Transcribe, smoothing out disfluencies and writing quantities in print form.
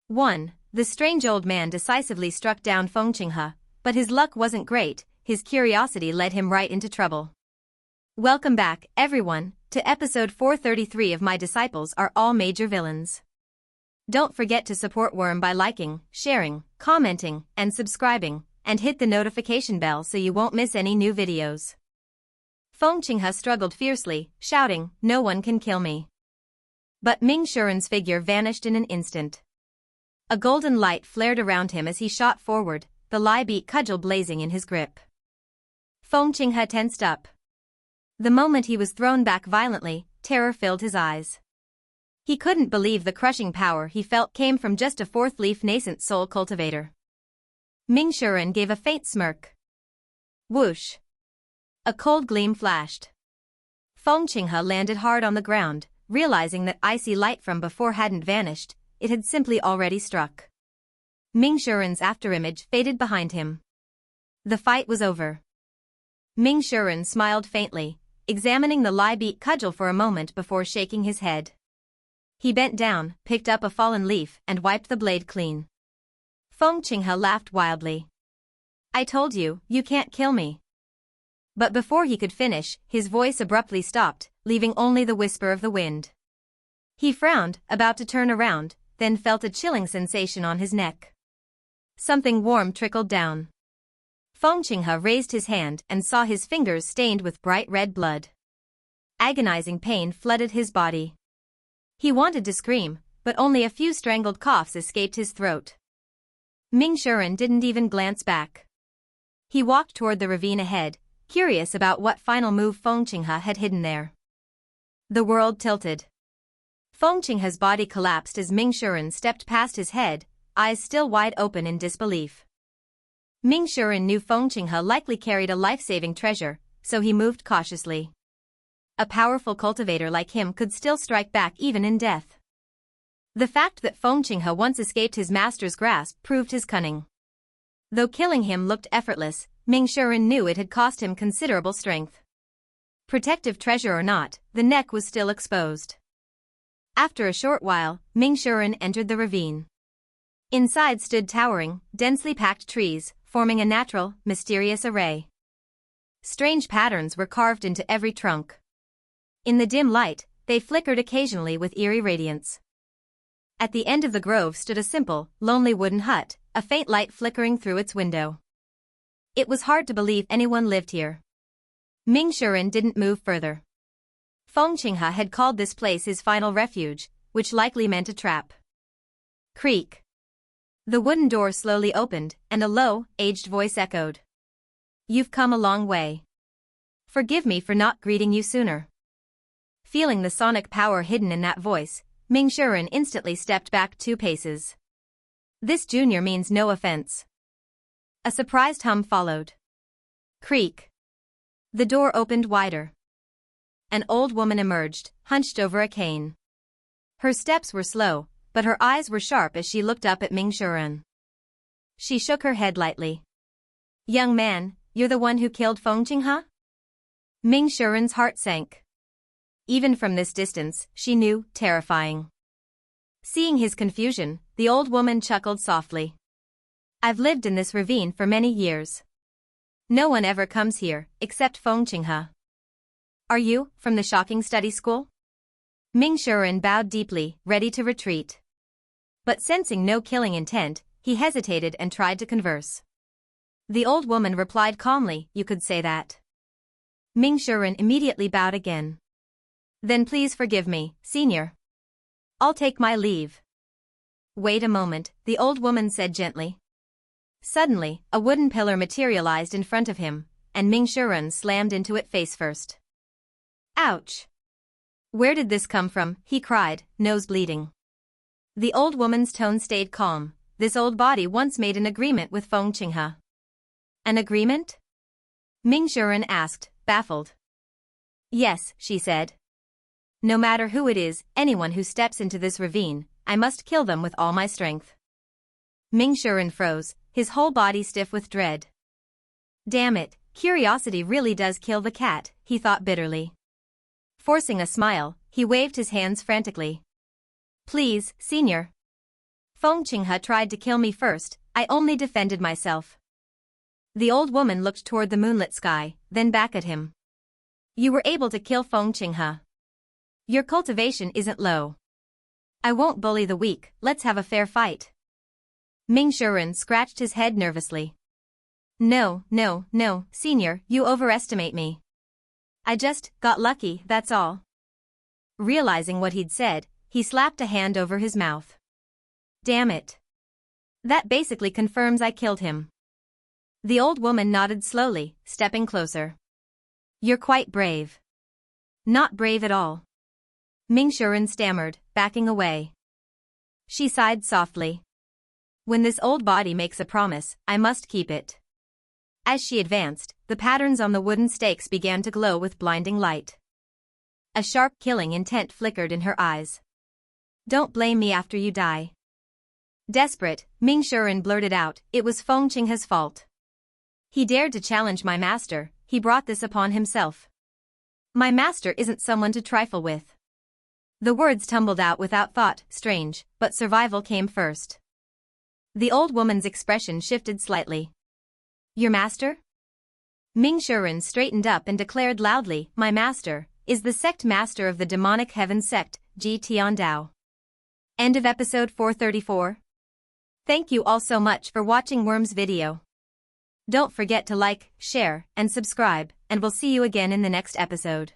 1. The strange old man decisively struck down Feng Qinghe, but his luck wasn't great. His curiosity led him right into trouble. Welcome back, everyone, to episode 433 of My Disciples Are All Major Villains. Don't forget to support Worm by liking, sharing, commenting, and subscribing, and hit the notification bell so you won't miss any new videos. Feng Qinghe struggled fiercely, shouting, "No one can kill me." But Minh Shiren's figure vanished in an instant. A golden light flared around him as he shot forward, the lie-beat cudgel blazing in his grip. Feng Qinghe tensed up. The moment he was thrown back violently, terror filled his eyes. He couldn't believe the crushing power he felt came from just a fourth-leaf nascent soul cultivator. Minh Shiren gave a faint smirk. Whoosh! A cold gleam flashed. Feng Qinghe landed hard on the ground, realizing that icy light from before hadn't vanished, it had simply already struck. Minh Shiren's afterimage faded behind him. The fight was over. Minh Shiren smiled faintly, examining the lie-beat cudgel for a moment before shaking his head. He bent down, picked up a fallen leaf, and wiped the blade clean. Feng Qinghe laughed wildly. "I told you, you can't kill me." But before he could finish, his voice abruptly stopped, leaving only the whisper of the wind. He frowned, about to turn around, then felt a chilling sensation on his neck. Something warm trickled down. Feng Qinghe raised his hand and saw his fingers stained with bright red blood. Agonizing pain flooded his body. He wanted to scream, but only a few strangled coughs escaped his throat. Minh Shiren didn't even glance back. He walked toward the ravine ahead, curious about what final move Feng Qinghe had hidden there. The world tilted. Feng Qinghe's body collapsed as Minh Shiren stepped past his head, eyes still wide open in disbelief. Minh Shiren knew Feng Qinghe likely carried a life-saving treasure, so he moved cautiously. A powerful cultivator like him could still strike back even in death. The fact that Feng Qinghe once escaped his master's grasp proved his cunning. Though killing him looked effortless, Minh Shiren knew it had cost him considerable strength. Protective treasure or not, the neck was still exposed. After a short while, Minh Shiren entered the ravine. Inside stood towering, densely packed trees, forming a natural, mysterious array. Strange patterns were carved into every trunk. In the dim light, they flickered occasionally with eerie radiance. At the end of the grove stood a simple, lonely wooden hut, a faint light flickering through its window. It was hard to believe anyone lived here. Minh Shiren didn't move further. Feng Qinghe had called this place his final refuge, which likely meant a trap. Creak. The wooden door slowly opened, and a low, aged voice echoed. "You've come a long way. Forgive me for not greeting you sooner." Feeling the sonic power hidden in that voice, Minh Shiren instantly stepped back 2 paces. "This junior means no offense." A surprised hum followed. Creak. The door opened wider. An old woman emerged, hunched over a cane. Her steps were slow, but her eyes were sharp as she looked up at Minh Shiren. She shook her head lightly. "Young man, you're the one who killed Feng Qinghe?" Minh Shiren's heart sank. Even from this distance, she knew, terrifying. Seeing his confusion, the old woman chuckled softly. "I've lived in this ravine for many years. No one ever comes here, except Feng Qinghe." "Are you, from the shocking study school?" Minh Shiren bowed deeply, ready to retreat. But sensing no killing intent, he hesitated and tried to converse. The old woman replied calmly, "You could say that." Minh Shiren immediately bowed again. "Then please forgive me, senior. I'll take my leave." "Wait a moment," the old woman said gently. Suddenly, a wooden pillar materialized in front of him, and Minh Shiren slammed into it face first. "Ouch! Where did this come from?" he cried, nose bleeding. The old woman's tone stayed calm. This old body once made an agreement with Feng Qinghe. "An agreement?" Minh Shiren asked, baffled. "Yes," she said. "No matter who it is, anyone who steps into this ravine, I must kill them with all my strength." Minh Shiren froze, his whole body stiff with dread. Damn it, curiosity really does kill the cat, he thought bitterly. Forcing a smile, he waved his hands frantically. "Please, senior. Feng Qinghe tried to kill me first, I only defended myself. The old woman looked toward the moonlit sky, then back at him. You were able to kill Feng Qinghe. Your cultivation isn't low. I won't bully the weak, let's have a fair fight. Minh Shiren scratched his head nervously. No, senior, you overestimate me. I just got lucky, that's all. Realizing what he'd said, he slapped a hand over his mouth. Damn it. That basically confirms I killed him. The old woman nodded slowly, stepping closer. You're quite brave. Not brave at all. Minh Shiren stammered, backing away. She sighed softly. When this old body makes a promise, I must keep it. As she advanced, the patterns on the wooden stakes began to glow with blinding light. A sharp killing intent flickered in her eyes. Don't blame me after you die. Desperate, Minh Shiren blurted out, it was Feng Qinghe's fault. He dared to challenge my master, he brought this upon himself. My master isn't someone to trifle with. The words tumbled out without thought, strange, but survival came first. The old woman's expression shifted slightly. Your master? Minh Shiren straightened up and declared loudly, my master, is the sect master of the demonic heaven sect, Ji Tiandao. End of episode 434. Thank you all so much for watching Worm's video. Don't forget to like, share, and subscribe, and we'll see you again in the next episode.